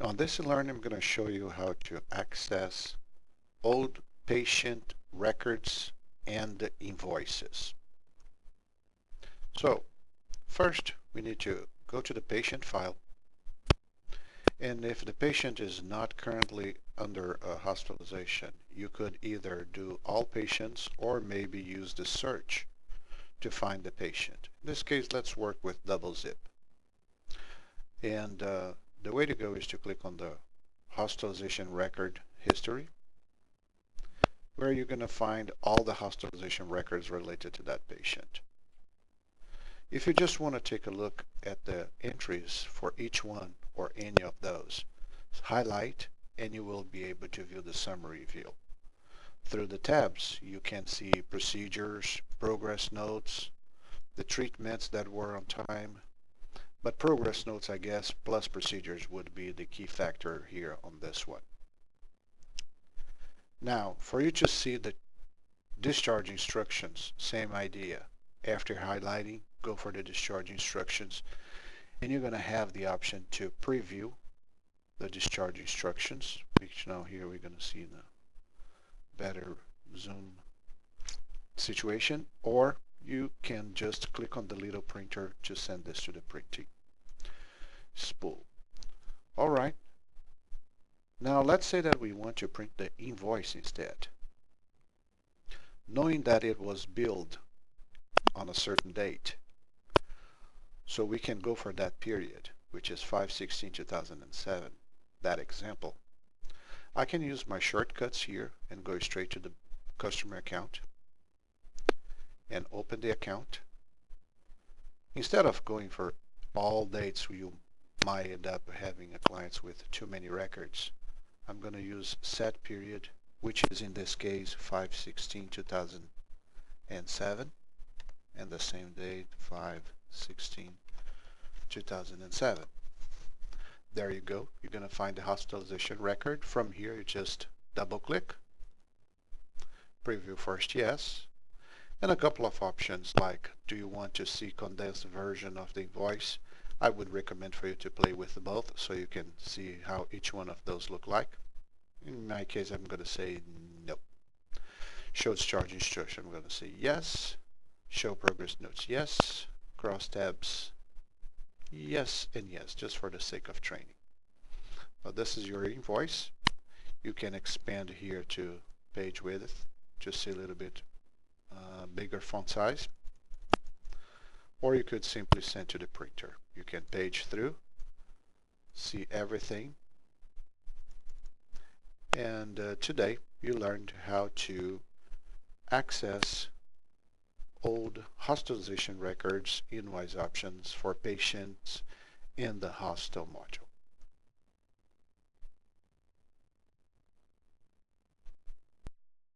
On this eLearning, I'm going to show you how to access old patient records and invoices. So first, we need to go to the patient file, and if the patient is not currently under a hospitalization, you could either do all patients or maybe use the search to find the patient. In this case, let's work with double zip. And the way to go is to click on the hospitalization record history, where you're going to find all the hospitalization records related to that patient. If you just want to take a look at the entries for each one or any of those, highlight and you will be able to view the summary view. Through the tabs, you can see procedures, progress notes, the treatments that were on time, but progress notes, I guess, plus procedures would be the key factor here on this one. Now, for you to see the discharge instructions, same idea. After highlighting, go for the discharge instructions, and you're going to have the option to preview the discharge instructions, which now here we're going to see the better zoom situation, or you can just click on the little printer to send this to the printing spool. All right. Now let's say that we want to print the invoice instead. Knowing that it was billed on a certain date, so we can go for that period, which is 5/16/2007, that example. I can use my shortcuts here and go straight to the customer account and open the account. Instead of going for all dates, you might end up having clients with too many records. I'm going to use set period, which is in this case 5/16/2007, and the same date 5/16/2007. There you go. You're going to find the hospitalization record. From here, you just double click, preview first, yes, and a couple of options like, do you want to see condensed version of the invoice? I would recommend for you to play with both so you can see how each one of those look like. In my case, I'm going to say no. Show discharge instruction, I'm going to say yes. Show progress notes, yes. Cross tabs, yes and yes, just for the sake of training. But this is your invoice. You can expand here to page width, just see a little bit bigger font size. Or you could simply send to the printer. You can page through, see everything. And today you learned how to access old hospitalization records, invoice options for patients in the hospital module.